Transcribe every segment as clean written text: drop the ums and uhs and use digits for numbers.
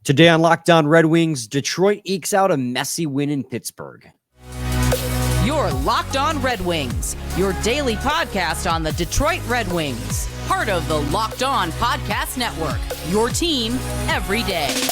Today on Locked On Red Wings, Detroit ekes out a messy win in Pittsburgh. You're Locked On Red Wings, your daily podcast on the Detroit Red Wings. Part of the Locked On Podcast Network, your team every day.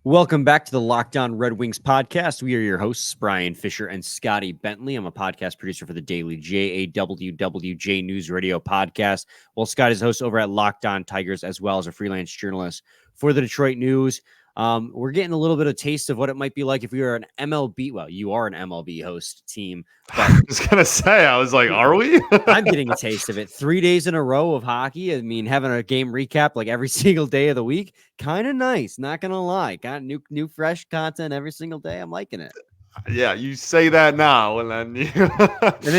Welcome back to the Locked On Red Wings podcast. We are your hosts, Brian Fisher and Scotty Bentley. I'm a podcast producer for the daily JAWWJ News Radio podcast. Well, Scott is host over at Locked On Tigers, as well as a freelance journalist for the Detroit News. We're getting a little bit of taste of what it might be like if we were an MLB. Well, you are an MLB host team. But I was going to say, I was like, are we? I'm getting a taste of it. 3 days in a row of hockey. I mean, having a game recap like every single day of the week. Kind of nice. Not going to lie. Got new, fresh content every single day. I'm liking it. Yeah, you say that now, and then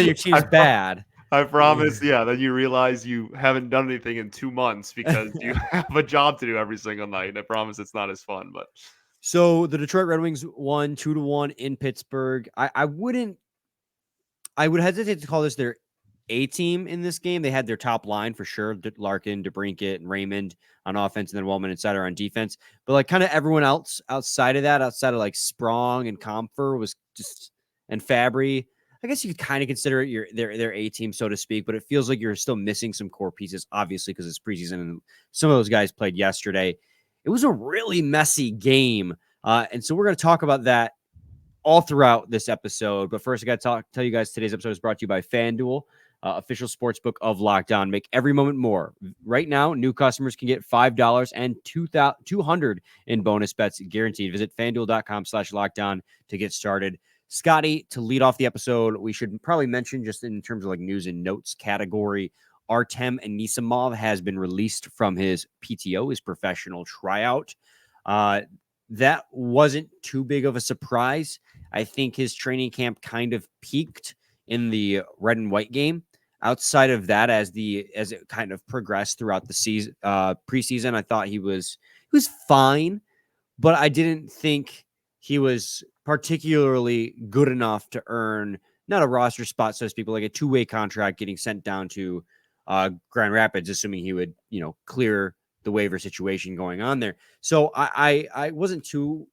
your team's bad. I promise, then you realize you haven't done anything in 2 months because you have a job to do every single night. I promise it's not as fun. But so the Detroit Red Wings won 2-1 in Pittsburgh. I would hesitate to call this their A team in this game. They had their top line for sure: Larkin, DeBrincat, and Raymond on offense, and then Wellman and Sutter on defense. But like kind of everyone else outside of like Sprong and Compher was just, and Fabry. I guess you could kind of consider it their A team, so to speak, but it feels like you're still missing some core pieces, obviously, because it's preseason and some of those guys played yesterday. It was a really messy game. And so we're going to talk about that all throughout this episode. But first, I got to tell you guys today's episode is brought to you by FanDuel, official sportsbook of Locked On. Make every moment more. Right now, new customers can get $5 and $200 in bonus bets guaranteed. Visit FanDuel.com/LockedOn to get started. Scotty, to lead off the episode, we should probably mention, just in terms of like news and notes category, Artem Anisimov has been released from his PTO, his professional tryout. That wasn't too big of a surprise. I think his training camp kind of peaked in the red and white game. Outside of that, as it kind of progressed throughout the season, preseason, I thought he was fine, but I didn't think he was particularly good enough to earn not a roster spot, so to speak, but like a two-way contract getting sent down to Grand Rapids, assuming he would, clear the waiver situation going on there. So I wasn't too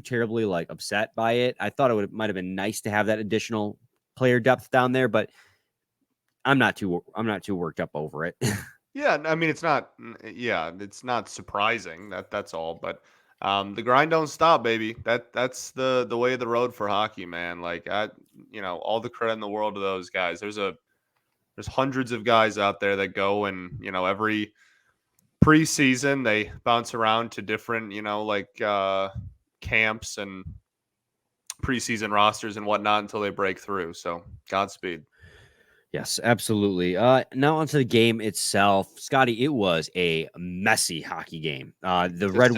terribly like upset by it. I thought might have been nice to have that additional player depth down there, but I'm not too worked up over it. yeah, I mean, it's not surprising that's all, but the grind don't stop, baby. That's the way of the road for hockey, man. Like all the credit in the world to those guys. There's hundreds of guys out there that go and, every preseason they bounce around to different, camps and preseason rosters and whatnot until they break through. So Godspeed. Yes, absolutely. Now onto the game itself. Scotty, it was a messy hockey game. The Red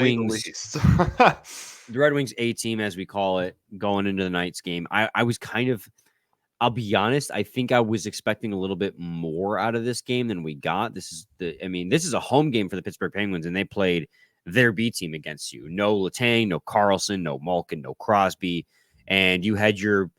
Wings A team, as we call it, going into the night's game. I was I'll be honest, I think I was expecting a little bit more out of this game than we got. This is a home game for the Pittsburgh Penguins, and they played their B team against you. No Letang, no Carlson, no Malkin, no Crosby, and you had your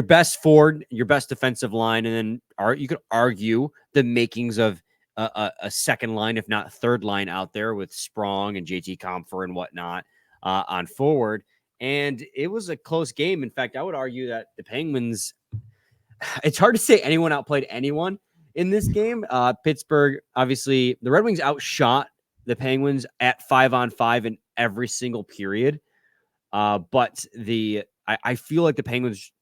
best forward, your best defensive line, and then you could argue the makings of a second line, if not third line out there with Sprong and JT Compher and whatnot on forward. And it was a close game. In fact, I would argue that the Penguins, it's hard to say anyone outplayed anyone in this game. Pittsburgh, obviously, the Red Wings outshot the Penguins at 5-on-5 in every single period. But I feel like the Penguins,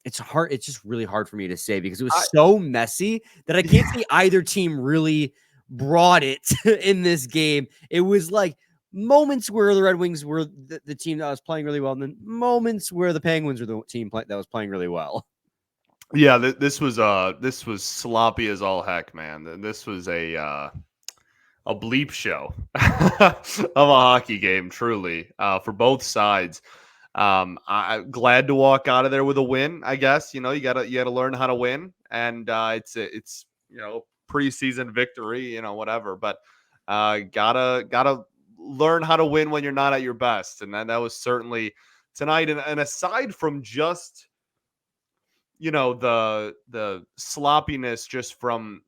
it's hard. It's just really hard for me to say because it was so messy that I can't say either team really brought it in this game. It was like moments where the Red Wings were the team that was playing really well, and then moments where the Penguins were the team that was playing really well. Yeah, this was sloppy as all heck, man. This was a bleep show of a hockey game, truly, for both sides. I'm glad to walk out of there with a win. I guess you gotta learn how to win, and it's preseason victory, whatever. But gotta learn how to win when you're not at your best, and that was certainly tonight. And aside from just the sloppiness just from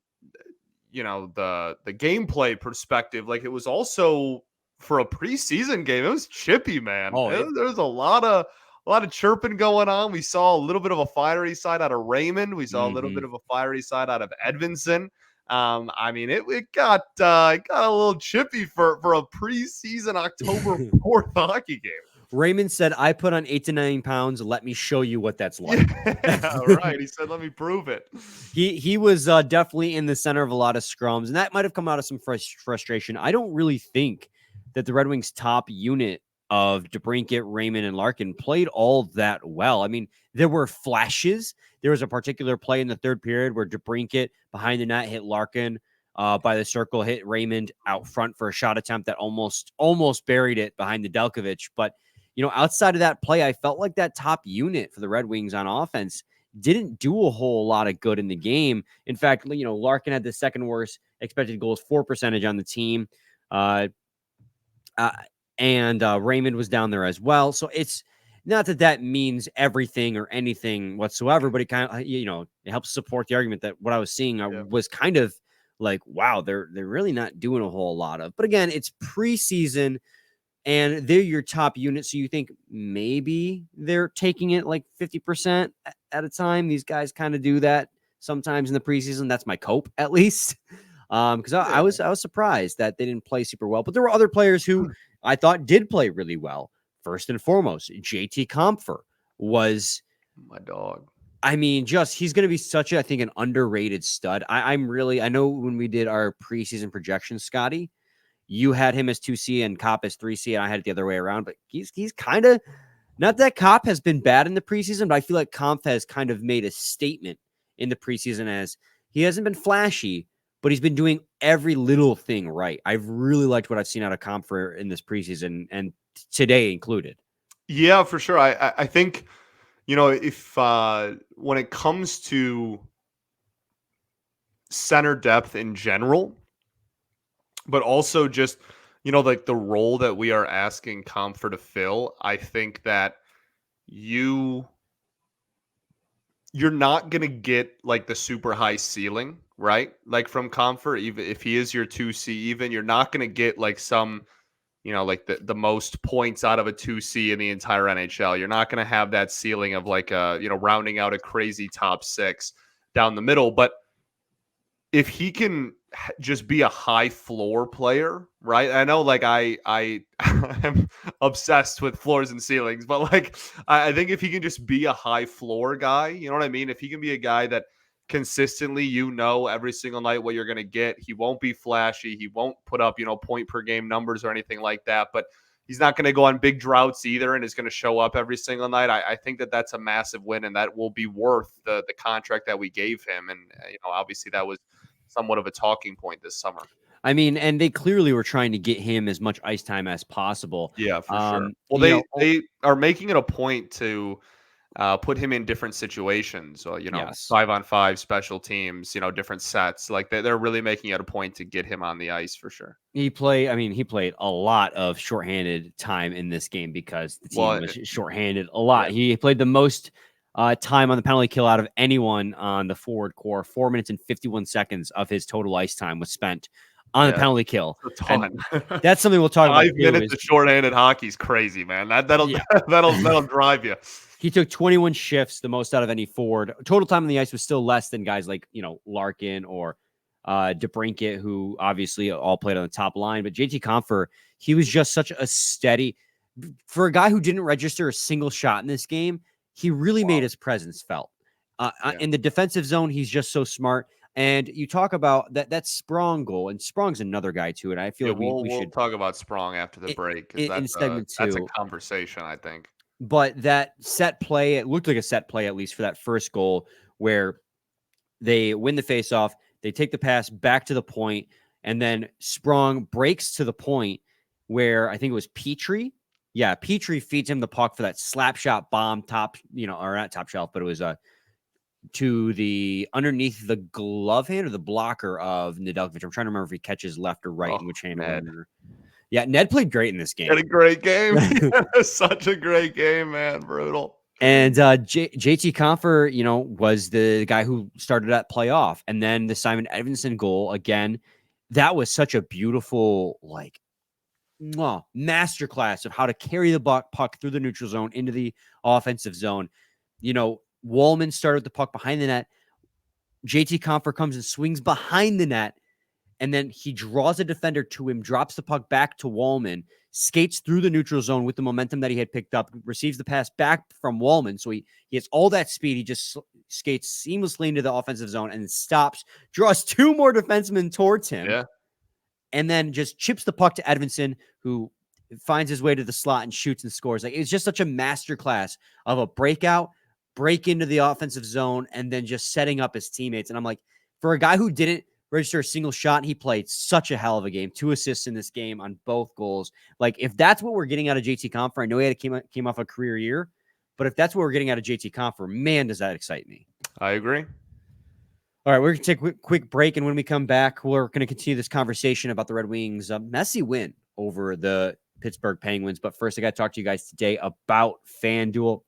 the gameplay perspective, like it was also for a preseason game, it was chippy, man. Oh, There's a lot of chirping going on. We saw a little bit of a fiery side out of Raymond. We saw a little bit of a fiery side out of Edvinsson. I mean, it got a little chippy for a preseason October 4th hockey game. Raymond said, "I put on 8 to 9 pounds. Let me show you what that's like." Yeah, right. He said, "Let me prove it." He was definitely in the center of a lot of scrums, and that might have come out of some frustration. I don't really think that the Red Wings' top unit of DeBrincat, Raymond, and Larkin played all that well. I mean, there were flashes. There was a particular play in the third period where DeBrincat behind the net hit Larkin by the circle, hit Raymond out front for a shot attempt that almost buried it behind the Delkovich. But outside of that play, I felt like that top unit for the Red Wings on offense didn't do a whole lot of good in the game. In fact, Larkin had the second worst expected goals for percentage on the team. And Raymond was down there as well. So it's not that means everything or anything whatsoever, but it kind of, it helps support the argument that what I was seeing was kind of like, wow, they're really not doing a whole lot of. But again, it's preseason and they're your top unit. So you think maybe they're taking it like 50% at a time. These guys kind of do that sometimes in the preseason. That's my cope, at least. Because I was surprised that they didn't play super well. But there were other players who I thought did play really well. First and foremost, JT Compher was my dog. I mean, he's going to be such I think an underrated stud. I know when we did our preseason projections, Scotty, you had him as 2C and Kopp as 3C, and I had it the other way around. But he's kind of not that Kopp has been bad in the preseason, but I feel like Comph has kind of made a statement in the preseason as he hasn't been flashy, but he's been doing every little thing right. I've really liked what I've seen out of Compher in this preseason, and today included. Yeah, for sure. I think, if when it comes to center depth in general, but also just, like the role that we are asking Compher to fill, I think that you're not going to get like the super high ceiling, right? Like from Compher, even if he is your 2C, even you're not going to get like some, like the most points out of a 2C in the entire NHL. You're not going to have that ceiling of like rounding out a crazy top 6 down the middle. But if he can just be a high floor player, right? I know like I am obsessed with floors and ceilings, but like I think if he can just be a high floor guy, you know what I mean? If he can be a guy that consistently, every single night what you're going to get, he won't be flashy. He won't put up, point per game numbers or anything like that, but he's not going to go on big droughts either and is going to show up every single night. I think that that's a massive win, and that will be worth the contract that we gave him. And, obviously that was somewhat of a talking point this summer. I mean, and they clearly were trying to get him as much ice time as possible. Yeah, for sure. Well, they are making it a point to put him in different situations. So, Yes. 5-on-5 special teams, different sets. Like they're really making it a point to get him on the ice for sure. He played a lot of shorthanded time in this game because the team was shorthanded a lot. Yeah. He played the most time on the penalty kill out of anyone on the forward core. 4 minutes and 51 seconds of his total ice time was spent on the penalty kill. A ton. That's something we'll talk about. 5 minutes of shorthanded hockey is crazy, man. That'll drive you. He took 21 shifts, the most out of any forward. Total time on the ice was still less than guys like, Larkin or DeBrincat, who obviously all played on the top line. But JT Compher, he was just such a steady, for a guy who didn't register a single shot in this game, he really made his presence felt. In the defensive zone, he's just so smart. And you talk about that Sprong goal, and Sprong's another guy too. And I feel like we should talk about Sprong after the break. In segment 2. That's a conversation, I think. But that set play, it looked like a set play, at least for that first goal, where they win the faceoff, they take the pass back to the point, and then Sprong breaks to the point where I think it was Petrie. Yeah, Petrie feeds him the puck for that slap shot bomb top, or not top shelf, but it was to the underneath the glove hand or the blocker of Nedeljkovic. I'm trying to remember if he catches left or right in which hand. Yeah, Ned played great in this game. Had a great game. Such a great game, man. Brutal. And JT Compher, was the guy who started that playoff. And then the Simon Edvinsson goal, again, that was such a beautiful, masterclass of how to carry the puck through the neutral zone into the offensive zone. Wallman started the puck behind the net. JT Compher comes and swings behind the net, and then he draws a defender to him, drops the puck back to Wallman, skates through the neutral zone with the momentum that he had picked up, receives the pass back from Wallman. So he has all that speed. He just skates seamlessly into the offensive zone and stops, draws two more defensemen towards him, and then just chips the puck to Edvinsson, who finds his way to the slot and shoots and scores. It's just such a masterclass of a break into the offensive zone, and then just setting up his teammates. And I'm like, for a guy who didn't register a single shot, he played such a hell of a game. 2 assists in this game on both goals. If that's what we're getting out of JT Compher, I know he came off a career year, but if that's what we're getting out of JT Compher, man, does that excite me. I agree. All right, we're going to take a quick break, and when we come back, we're going to continue this conversation about the Red Wings' messy win over the Pittsburgh Penguins. But first, I got to talk to you guys today about FanDuel.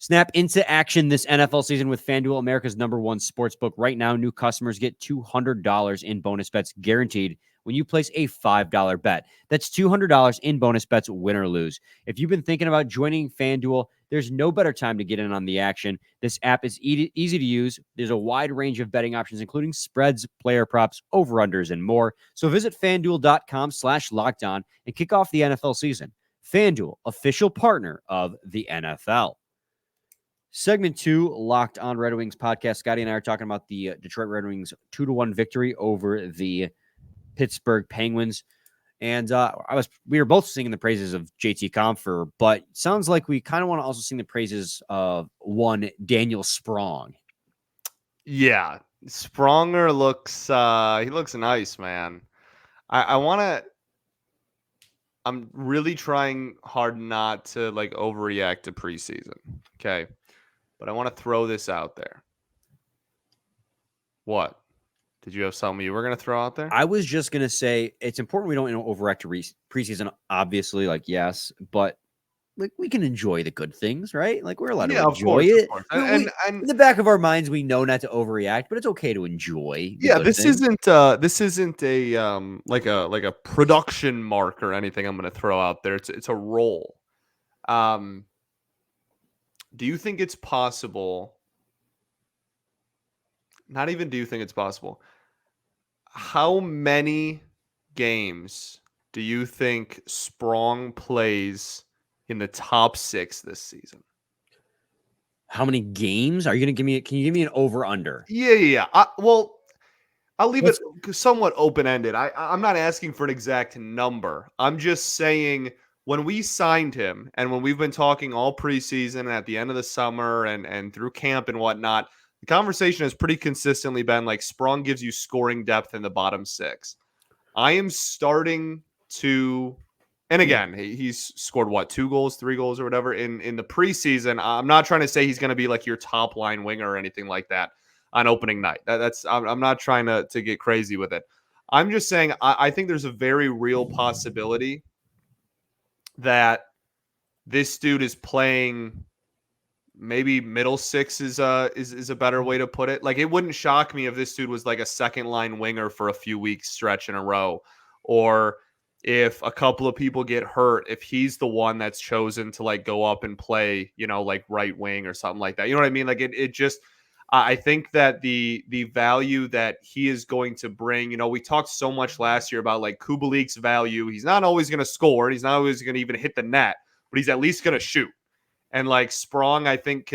Snap into action this NFL season with FanDuel, America's #1 sportsbook. Right now, new customers get $200 in bonus bets guaranteed when you place a $5 bet. That's $200 in bonus bets, win or lose. If you've been thinking about joining FanDuel, there's no better time to get in on the action. This app is easy to use. There's a wide range of betting options, including spreads, player props, over-unders, and more. So visit FanDuel.com/lockedon and kick off the NFL season. FanDuel, official partner of the NFL. Segment 2, Locked on Red Wings podcast. Scotty and I are talking about the Detroit Red Wings 2-1 victory over the Pittsburgh Penguins. And we were both singing the praises of JT Compher, but sounds like we kind of want to also sing the praises of one Daniel Sprong. Yeah, Spronger looks he looks nice, man. I'm really trying hard not to overreact to preseason. Okay. But I want to throw this out there. What? Did you have something you were going to throw out there? I was just going to say it's important we don't overreact to preseason, obviously, yes, but we can enjoy the good things, right? We're allowed to enjoy it. Of course. And in the back of our minds, we know not to overreact, but it's okay to enjoy. This isn't a like a production mark or anything I'm going to throw out there. It's a role. Do you think it's possible? Not even do you think it's possible. How many games do you think Sprong plays in the top 6 this season? How many games? Are you going to give me? Can you give me an over-under? Yeah. I'll leave it somewhat open-ended. I'm not asking for an exact number. I'm just saying when we signed him and when we've been talking all preseason at the end of the summer and through camp and whatnot, the conversation has pretty consistently been Sprong gives you scoring depth in the bottom 6. I am starting to, and again, he's scored 2 goals, 3 goals or whatever in the preseason. I'm not trying to say he's going to be your top line winger or anything like that on opening night. I'm not trying to get crazy with it. I'm just saying I think there's a very real possibility that this dude is playing. Maybe middle 6 is a better way to put it. It wouldn't shock me if this dude was a second line winger for a few weeks stretch in a row, or if a couple of people get hurt, if he's the one that's chosen to go up and play, right wing or something like that. You know what I mean? It just, I think that the value that he is going to bring, we talked so much last year about Kubalik's value. He's not always going to score. He's not always going to even hit the net, but he's at least going to shoot. And Sprong, I think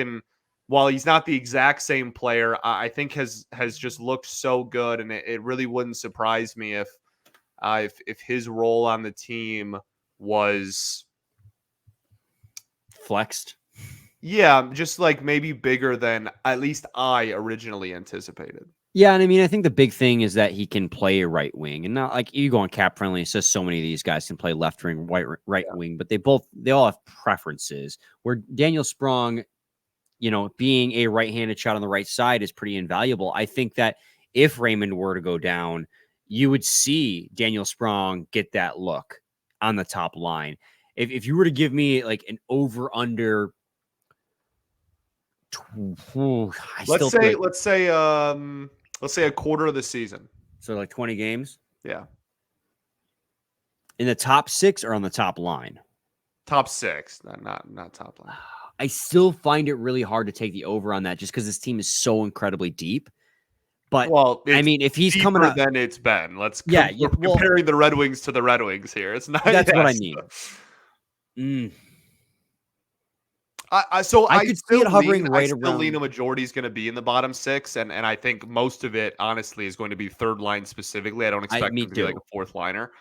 while he's not the exact same player, I think has just looked so good, and it really wouldn't surprise me if his role on the team was flexed. Yeah, just maybe bigger than at least I originally anticipated. Yeah, and I think the big thing is that he can play a right wing, and not you go on Cap Friendly. It says so many of these guys can play left wing, right wing, but they all have preferences. Where Daniel Sprong, being a right-handed shot on the right side is pretty invaluable. I think that if Raymond were to go down, you would see Daniel Sprong get that look on the top line. If you were to give me an over-under Let's say a quarter of the season. So like 20 games? Yeah. In the top 6 or on the top line? Top 6, not top line. I still find it really hard to take the over on that just because this team is so incredibly deep. But I mean, if he's coming up, then it's been. Let's yeah, comparing the Red Wings to the Red Wings here. It's not. That's what I mean. I could see it hovering right around. I still lean a majority is going to be in the bottom 6, and I think most of it, honestly, is going to be third line specifically. I don't expect them to be like a fourth liner.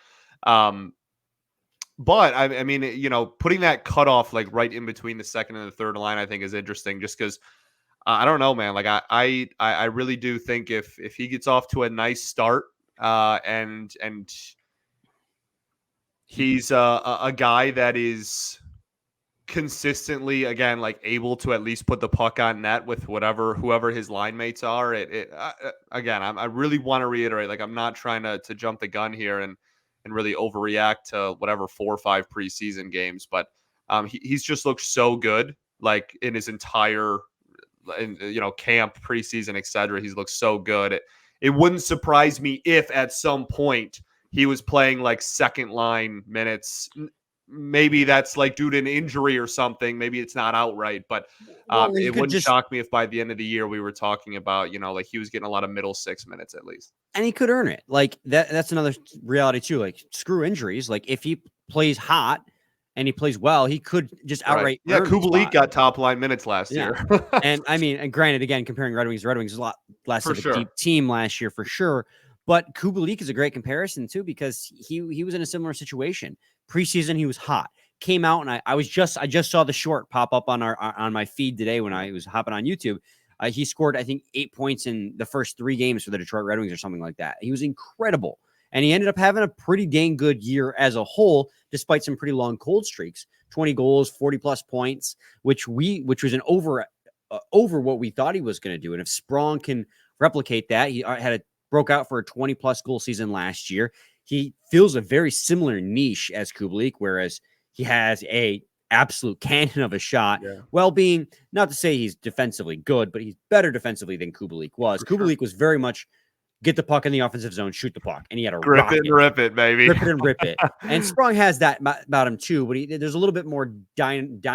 But I mean, putting that cutoff like right in between the second and the third line, I think is interesting. Just because I don't know, man. Like I really do think if he gets off to a nice start, and he's a guy that is consistently, again, like able to at least put the puck on net with whoever his line mates are. Again, I really want to reiterate, like, I'm not trying to jump the gun here and really overreact to whatever 4 or 5 preseason games, but he's just looked so good, like in his entire camp, preseason, etc. He's looked so good. It wouldn't surprise me if at some point he was playing like second line minutes. Maybe that's like due to an injury or something. Maybe it's not outright, but it wouldn't shock me if by the end of the year we were talking about, like he was getting a lot of middle 6 minutes at least. And he could earn it. Like that's another reality too. Like screw injuries. Like if he plays hot and he plays well, he could just outright. Right. Yeah, Kubalik got top line minutes last year. And I mean, and granted, again, comparing Red Wings is a lot less of a deep team last year for sure. But Kubalik is a great comparison too, because he was in a similar situation. Preseason, he was hot. Came out, and I just saw the short pop up on my feed today when I was hopping on YouTube. He scored, I think, 8 points in the first 3 games for the Detroit Red Wings or something like that. He was incredible, and he ended up having a pretty dang good year as a whole, despite some pretty long cold streaks. 20 goals, 40 plus points, which was an over what we thought he was going to do. And if Sprong can replicate that, he broke out for a 20 plus goal season last year. He fills a very similar niche as Kubalik, whereas he has a absolute cannon of a shot. Yeah. Well, being not to say he's defensively good, but he's better defensively than Kubalik was. Kubalik was very much get the puck in the offensive zone, shoot the puck, and he had a grip it and rip it, baby. Rip it and rip it. And Sprong has that about him too, but there's a little bit more dynamic.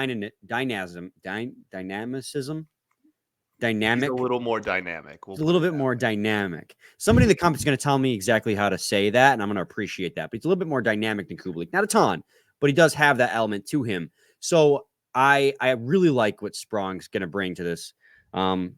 He's a little more dynamic. It's a little bit more dynamic. Somebody in the comments is going to tell me exactly how to say that, and I'm going to appreciate that. But he's a little bit more dynamic than Kubalik. Not a ton, but he does have that element to him. So I really like what Sprong's going to bring to this. And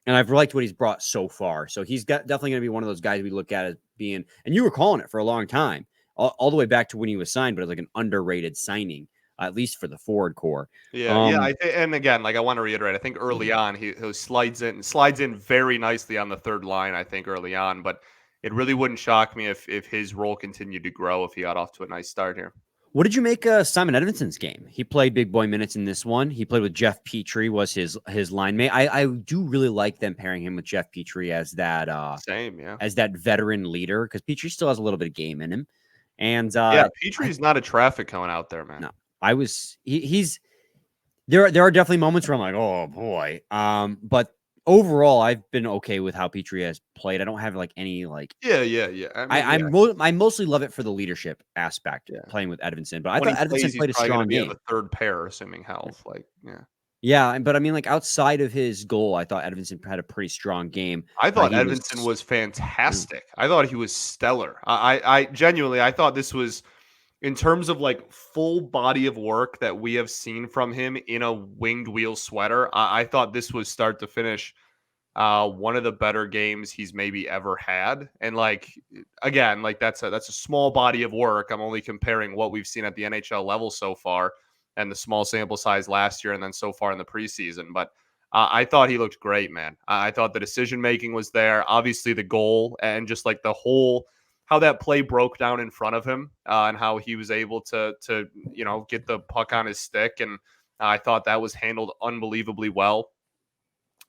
I've liked what he's brought so far. So he's definitely going to be one of those guys we look at as being, and you were calling it for a long time, all the way back to when he was signed, but it was like an underrated signing. At least for the forward core. Yeah. And again, like I want to reiterate, I think early on he slides in very nicely on the third line, I think early on, but it really wouldn't shock me if his role continued to grow if he got off to a nice start here. What did you make of Simon Edvinsson's game? He played big boy minutes in this one. He played with Jeff Petrie, was his line mate. I do really like them pairing him with Jeff Petrie as that as that veteran leader, because Petrie still has a little bit of game in him. And Petrie's not a traffic cone out there, man. No. He's there are definitely moments where I'm like, oh boy. But overall, I've been okay with how Petrie has played. I don't have like any like I mostly love it for the leadership aspect, playing with Edvinsson. But I thought Edvinsson played a strong game. A third pair, assuming health. Yeah, but I mean, like outside of his goal, I thought Edvinsson had a pretty strong game. I thought Edvinsson was fantastic. I thought he was stellar. I genuinely, I thought this was, in terms of like full body of work that we have seen from him in a winged wheel sweater, I thought this was start to finish one of the better games he's maybe ever had. And like, again, like that's a small body of work. I'm only comparing what we've seen at the NHL level so far and the small sample size last year and then so far in the preseason. But I thought he looked great, man. I thought the decision-making was there. Obviously the goal and just like the whole, how that play broke down in front of him and how he was able to get the puck on his stick. And I thought that was handled unbelievably well.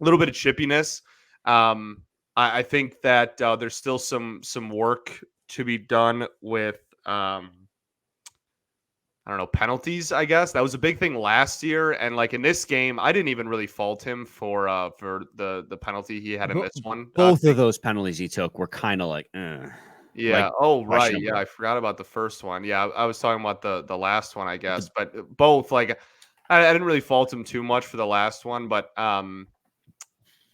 A little bit of chippiness. I think that there's still some work to be done with I don't know, penalties, I guess. That was a big thing last year. And like in this game, I didn't even really fault him for the penalty he had in this one. Both of those penalties he took were kind of like, Yeah. like Oh, right. questionable. Yeah, I forgot about the first one. Yeah, I was talking about the last one, I guess. But both, like, I didn't really fault him too much for the last one. But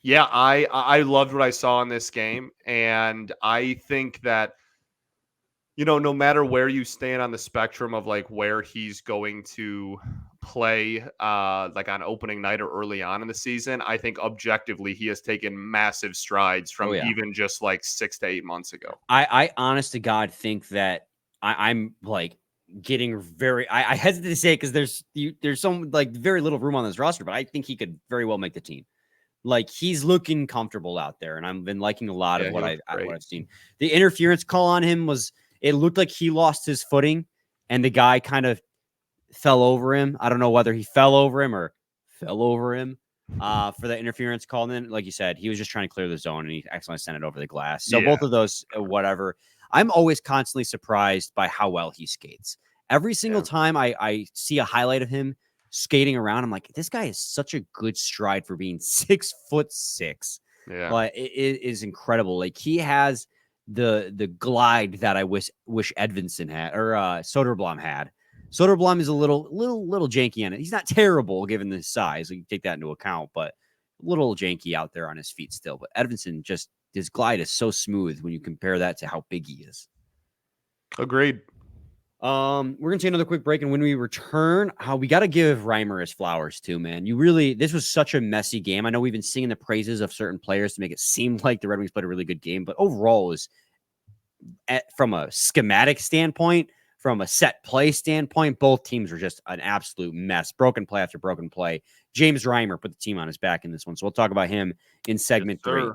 yeah, I loved what I saw in this game, and I think that, you know, no matter where you stand on the spectrum of like where he's going to play, like on opening night or early on in the season, I think objectively he has taken massive strides Oh from yeah. even just like 6 to 8 months ago. I honest to God think that I'm like getting very. I hesitate to say it because there's some like very little room on this roster, but I think he could very well make the team. Like he's looking comfortable out there, and I've been liking a lot Yeah, of he what looks great. what I've seen. The interference call on him was, it looked like he lost his footing, and the guy kind of fell over him. I don't know whether he fell over him or fell over him for the interference call. And then, like you said, he was just trying to clear the zone, and he accidentally sent it over the glass. So Yeah. both of those, whatever. I'm always constantly surprised by how well he skates. Every single time I see a highlight of him skating around, I'm like, this guy is such a good stride for being 6'6". Yeah. But it is incredible. Like he has the glide that I wish Edvinsson had, or Soderblom had. Soderblom is a little janky on it. He's not terrible given the size. You take that into account, but a little janky out there on his feet still. But Edvinsson, just his glide is so smooth when you compare that to how big he is. Agreed. We're gonna take another quick break, and when we return, we got to give Reimer his flowers too, man. This was such a messy game. I know we've been singing the praises of certain players to make it seem like the Red Wings played a really good game, but overall, from a schematic standpoint, from a set play standpoint, both teams were just an absolute mess. Broken play after broken play. James Reimer put the team on his back in this one, so we'll talk about him in segment 3.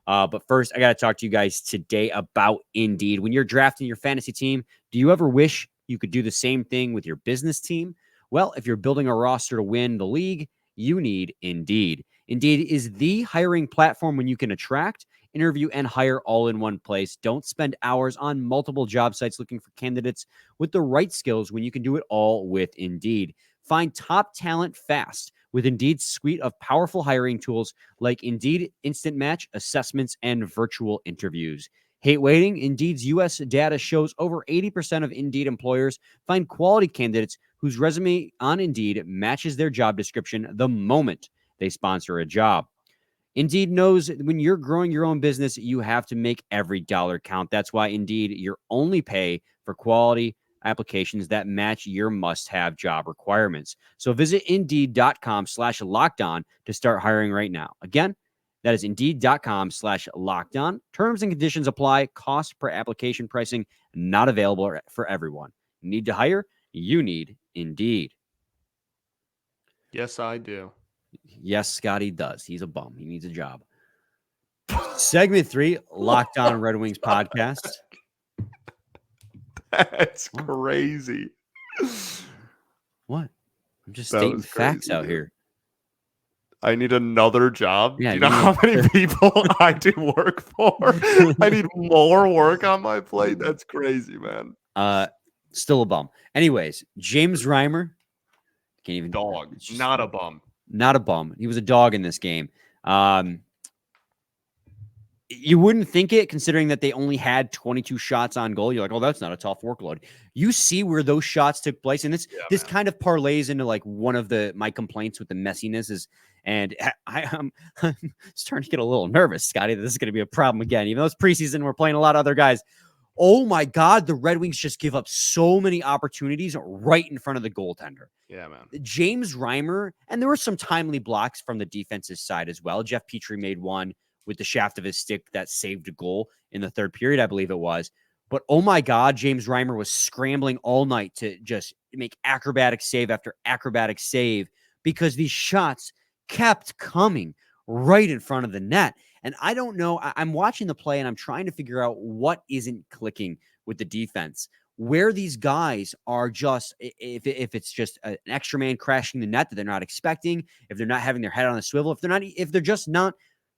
But first, I got to talk to you guys today about Indeed. When you're drafting your fantasy team, do you ever wish you could do the same thing with your business team? Well, if you're building a roster to win the league, you need Indeed. Indeed is the hiring platform when you can attract, interview, and hire all in one place. Don't spend hours on multiple job sites looking for candidates with the right skills when you can do it all with Indeed. Find top talent fast with Indeed's suite of powerful hiring tools like Indeed Instant Match, assessments, and virtual interviews. Hate waiting? Indeed's U.S. data shows over 80% of Indeed employers find quality candidates whose resume on Indeed matches their job description the moment they sponsor a job. Indeed knows when you're growing your own business, you have to make every dollar count. That's why Indeed, your only pay for quality applications that match your must-have job requirements. So visit Indeed.com/lockedon to start hiring right now. Again, that is Indeed.com/lockedon. Terms and conditions apply. Cost per application pricing not available for everyone. Need to hire? You need Indeed. Yes, I do. Yes, Scotty does. He's a bum. He needs a job. Segment 3, Locked On Red Wings podcast. That's crazy. What? I'm just stating facts out here. I need another job. Yeah, do you know how many people I do work for? I need more work on my plate. That's crazy, man. Still a bum. Anyways, James Reimer. Can't even. Dog. Not a bum. Not a bum. He was a dog in this game. You wouldn't think it, considering that they only had 22 shots on goal. You're like, oh, that's not a tough workload. You see where those shots took place, and this kind of parlays into like one of my complaints with the messiness is, and I'm starting to get a little nervous, Scotty, that this is going to be a problem again. Even though it's preseason, we're playing a lot of other guys. Oh my God, the Red Wings just give up so many opportunities right in front of the goaltender. Yeah, man. James Reimer, and there were some timely blocks from the defensive side as well. Jeff Petrie made one with the shaft of his stick that saved a goal in the third period, I believe it was. But oh my God, James Reimer was scrambling all night to just make acrobatic save after acrobatic save because these shots kept coming right in front of the net. And I don't know, I'm watching the play and I'm trying to figure out what isn't clicking with the defense, where these guys are just, if it's just an extra man crashing the net that they're not expecting, if they're not having their head on a swivel, if they're just not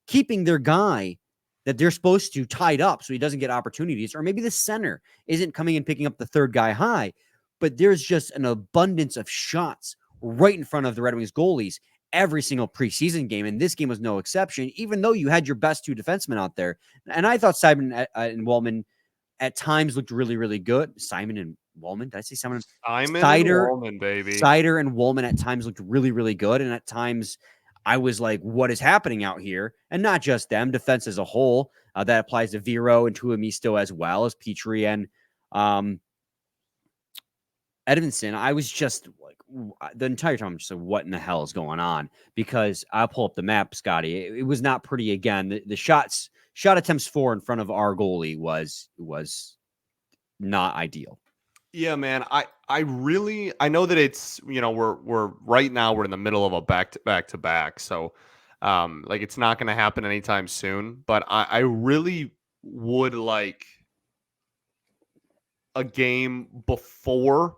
keeping their guy that they're supposed to tied up so he doesn't get opportunities, or maybe the center isn't coming and picking up the third guy high. but there's just an abundance of shots right in front of the Red Wings goalies every single preseason game, and this game was no exception, even though you had your best two defensemen out there. And I thought Simon and Wallman at times looked really, really good. Simon and Wallman, did I say Simon? Simon Sider, and Wallman, baby. Sider and Wallman at times looked really, really good, and at times I was like, what is happening out here? And not just them, defense as a whole. That applies to Vero and Tuamisto as well as Petrie and Edvinsson. I was just like, the entire time, I'm just like, what in the hell is going on? Because I'll pull up the map, Scotty. It was not pretty again. The shot attempts for in front of our goalie was not ideal. Yeah, man. I know that it's, we're right now we're in the middle of a back-to-back. So like it's not going to happen anytime soon, but I really would like a game before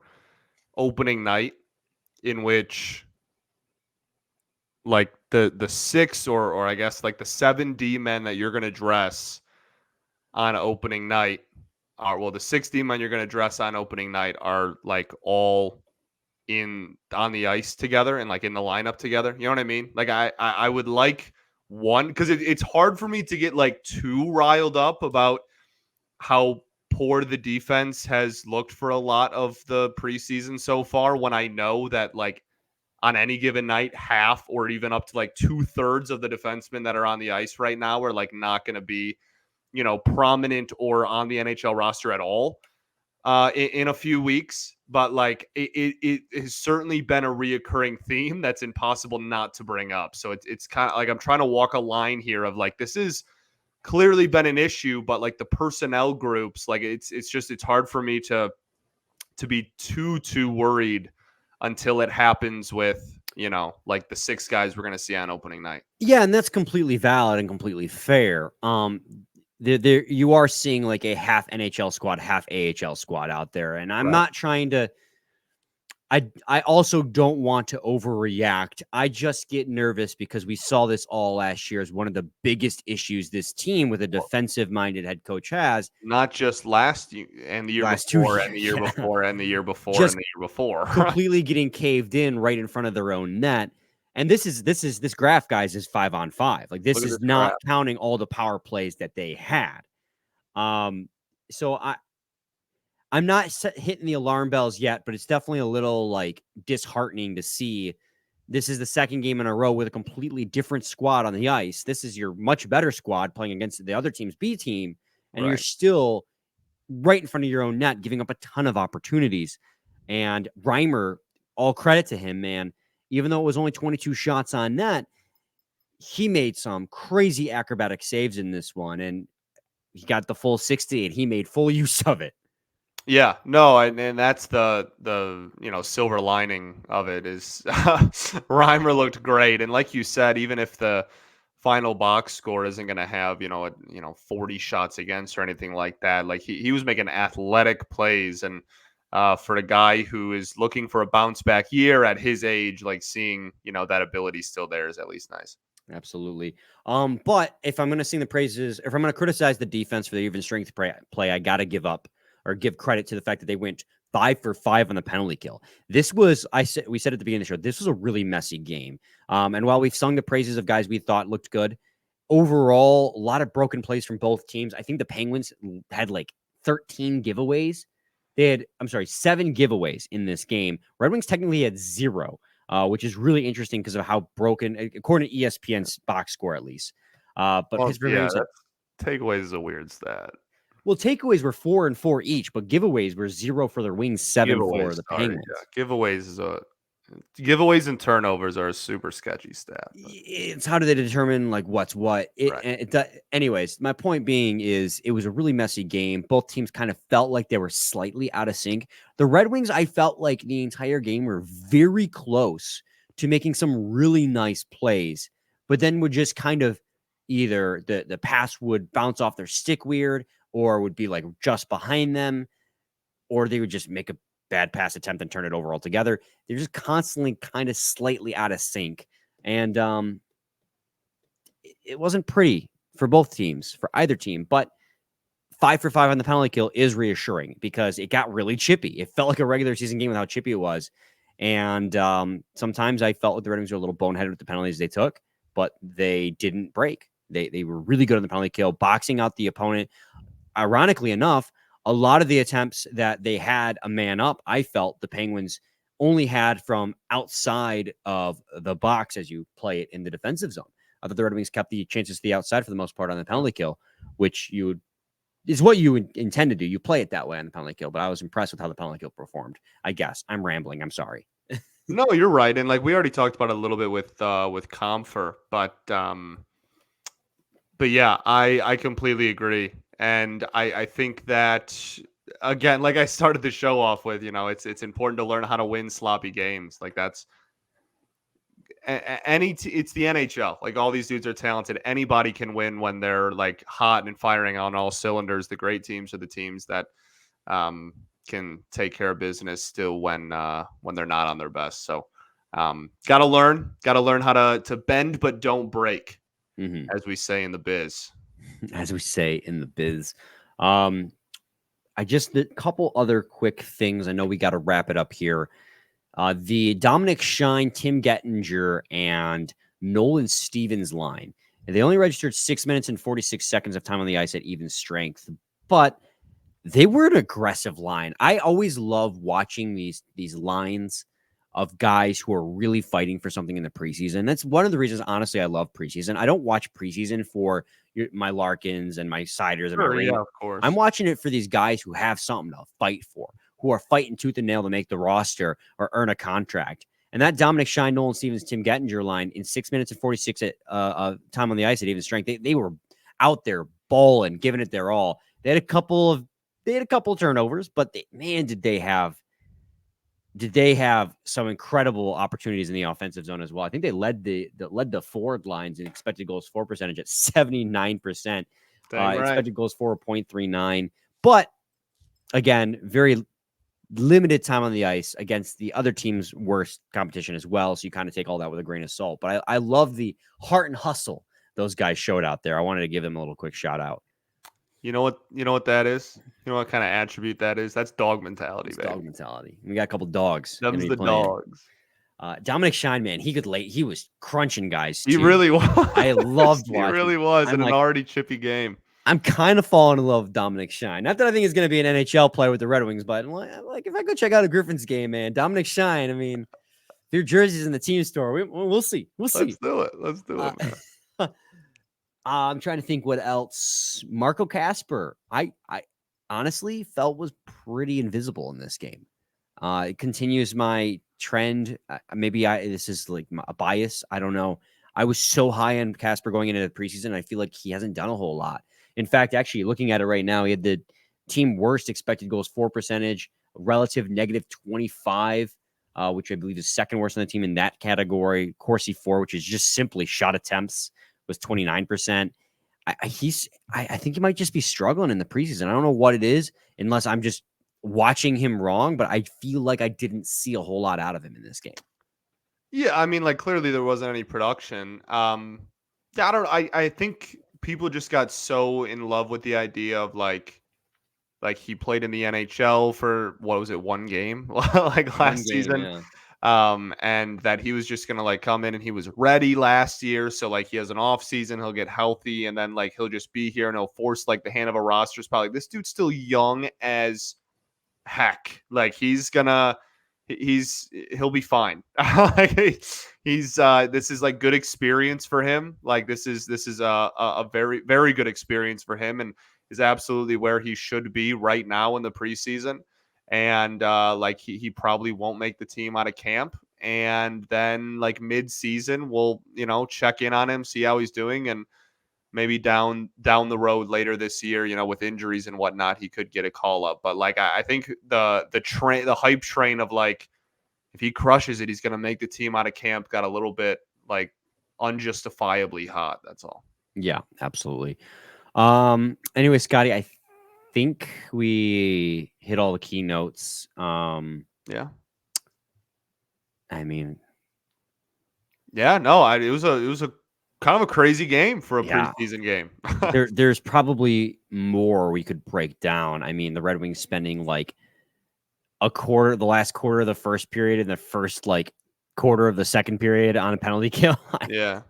opening night in which like the 6 or I guess like the 7 D men that you're going to dress on opening night are, well, the 6 D men you're going to dress on opening night are like all on the ice together and like in the lineup together. You know what I mean? Like I would like one, because it's hard for me to get like too riled up about how poor the defense has looked for a lot of the preseason so far, when I know that like on any given night, half or even up to like 2/3 of the defensemen that are on the ice right now are like not going to be, prominent or on the NHL roster at all in a few weeks. But like it has certainly been a reoccurring theme that's impossible not to bring up. So it's kind of like I'm trying to walk a line here of like, this is clearly been an issue, but like the personnel groups, like it's hard for me to be too worried until it happens with, like the 6 guys we're going to see on opening night. Yeah, and that's completely valid and completely fair. There you are seeing like a half NHL squad, half AHL squad out there, and I'm not trying to. I also don't want to overreact. I just get nervous because we saw this all last year as one of the biggest issues this team with a defensive-minded head coach has. Not just last year and the year before and the year before and the year before and the year before. Completely getting caved in right in front of their own net. And this graph, guys, is 5-on-5. Like this is not counting all the power plays that they had. So I'm not hitting the alarm bells yet, but it's definitely a little like disheartening to see. This is the second game in a row with a completely different squad on the ice. This is your much better squad playing against the other team's B team, and you're still right in front of your own net, giving up a ton of opportunities. And Reimer, all credit to him, man. Even though it was only 22 shots on net, he made some crazy acrobatic saves in this one, and he got the full 60, and he made full use of it. Yeah, no, and that's the silver lining of it is Reimer looked great, and like you said, even if the final box score isn't going to have 40 shots against or anything like that, like he was making athletic plays, and for a guy who is looking for a bounce back year at his age, like seeing that ability still there is at least nice. Absolutely. But if I'm going to sing the praises, if I'm going to criticize the defense for the even strength play, I got to give credit to the fact that they went 5 for 5 on the penalty kill. This was, we said at the beginning of the show, this was a really messy game. And while we've sung the praises of guys we thought looked good, overall, a lot of broken plays from both teams. I think the Penguins had like 13 giveaways. They had, 7 giveaways in this game. Red Wings technically had 0, which is really interesting because of how broken, according to ESPN's box score at least. But Pittsburgh takeaways is a weird stat. Well, takeaways were 4 and 4 each, but giveaways were 0 for the Wings, 7 for the Penguins. Yeah. Giveaways and turnovers are a super sketchy stat. It's how do they determine like what's what? Anyways, my point being is it was a really messy game. Both teams kind of felt like they were slightly out of sync. The Red Wings, I felt like the entire game were very close to making some really nice plays, but then would just kind of either the pass would bounce off their stick weird, or would be like just behind them, or they would just make a bad pass attempt and turn it over altogether. They're just constantly kind of slightly out of sync. And it wasn't pretty for both teams, for either team. But 5 for 5 on the penalty kill is reassuring because it got really chippy. It felt like a regular season game with how chippy it was. And sometimes I felt like the Red Wings were a little boneheaded with the penalties they took, but they didn't break. They were really good on the penalty kill, boxing out the opponent. Ironically enough, a lot of the attempts that they had a man up, I felt the Penguins only had from outside of the box as you play it in the defensive zone. I thought the Red Wings kept the chances to the outside for the most part on the penalty kill, which is what you intend to do. You play it that way on the penalty kill, but I was impressed with how the penalty kill performed. I guess I'm rambling. I'm sorry. No, you're right, and like we already talked about it a little bit with Compher, but yeah, I completely agree, and I think that again, like I started the show off with, it's important to learn how to win sloppy games. Like that's it's the NHL. Like all these dudes are talented. Anybody can win when they're like hot and firing on all cylinders. The great teams are the teams that can take care of business still when they're not on their best. So gotta learn how to bend but don't break, as we say in the biz. As we say in the biz. I just a couple other quick things. I know we got to wrap it up here. The Dominic Shine, Tim Gettinger, and Nolan Stevens line. They only registered 6 minutes and 46 seconds of time on the ice at even strength, but they were an aggressive line. I always love watching these lines of guys who are really fighting for something in the preseason. That's one of the reasons, honestly, I love preseason. I don't watch preseason for my Larkins and my Siders and my Reimer. Yeah, of course. I'm watching it for these guys who have something to fight for, who are fighting tooth and nail to make the roster or earn a contract. And that Dominic Shine, Nolan Stevens, Tim Gettinger line in 6 minutes and 46 time on the ice at even strength, they were out there balling, giving it their all. They had a couple of turnovers, but did they have some incredible opportunities in the offensive zone as well. I think they led the forward lines in expected goals for percentage at 79%. Expected goals for 0.39. But again, very limited time on the ice against the other team's worst competition as well. So you kind of take all that with a grain of salt. But I love the heart and hustle those guys showed out there. I wanted to give them a little quick shout out. You know what that is? You know what kind of attribute that is? That's dog mentality, baby. Dog mentality. We got a couple dogs. Them's the dogs. Dominic Shine, man, he was crunching guys too. He really was. I loved watching. He really was in an already chippy game. I'm kind of falling in love with Dominic Shine. Not that I think he's going to be an NHL player with the Red Wings, but like if I go check out a Griffins game, man, Dominic Shine, I mean, their jerseys in the team store. We'll see. Let's do it. Man. I'm trying to think what else. Marco Kasper, I honestly felt was pretty invisible in this game. It continues my trend. Maybe this is like a bias. I don't know. I was so high on Kasper going into the preseason. I feel like he hasn't done a whole lot. In fact, actually looking at it right now, he had the team worst expected goals for percentage, relative -25, which I believe is second worst on the team in that category. Corsi 4, which is just simply shot attempts, was 29%. I think he might just be struggling in the preseason. I don't know what it is, unless I'm just watching him wrong, but I feel like I didn't see a whole lot out of him in this game. Yeah, I mean, like clearly there wasn't any production. I think people just got so in love with the idea of like he played in the NHL for what was it, one game like last season. Yeah. And that he was just gonna like come in and he was ready last year, so like he has an off season, he'll get healthy, and then like he'll just be here and he'll force like the hand of a roster spot. Like this dude's still young as heck. Like he'll be fine. He's this is like good experience for him. Like this is a very, very good experience for him, and is absolutely where he should be right now in the preseason. And like he probably won't make the team out of camp, and then like mid-season we'll check in on him, see how he's doing, and maybe down the road later this year, with injuries and whatnot, he could get a call up. But like I think the hype train of like if he crushes it, he's gonna make the team out of camp got a little bit like unjustifiably hot. That's all. Yeah, absolutely. Anyway, Scotty, I think we hit all the keynotes. Yeah. I mean, yeah, no, it was a kind of a crazy game for a Yeah. preseason game. There's probably more we could break down. I mean, the Red Wings spending like the last quarter of the first period and the first like quarter of the second period on a penalty kill. Yeah.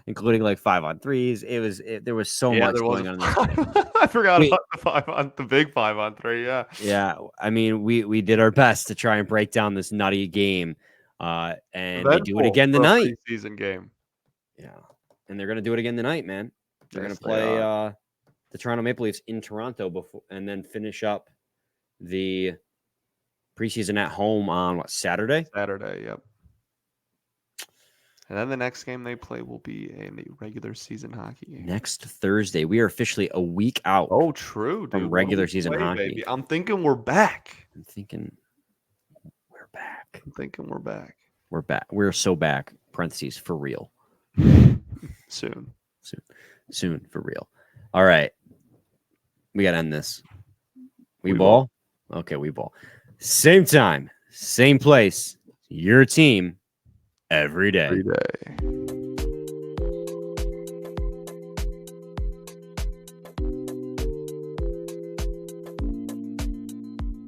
Including like 5-on-3s. There was so much there was going on in this game. I forgot Wait. about the big 5-on-3. Yeah. Yeah. I mean, we did our best to try and break down this nutty game. And they do it Eventful again for a tonight. preseason game. Yeah. And they're gonna do it again tonight, man. They're Yes, gonna they play are. the Toronto Maple Leafs in Toronto before and then finish up the preseason at home on Saturday? Saturday, yep. And then the next game they play will be a regular season hockey game. Next Thursday. We are officially a week out. Oh, true, dude. From What regular a season play, hockey. baby. I'm thinking we're back. I'm thinking we're back. I'm thinking we're back. We're back. We're so back. Parentheses for real. Soon. Soon for real. All right. We gotta end this. We ball? Okay, we ball. Same time, same place. Your team every day. Every day.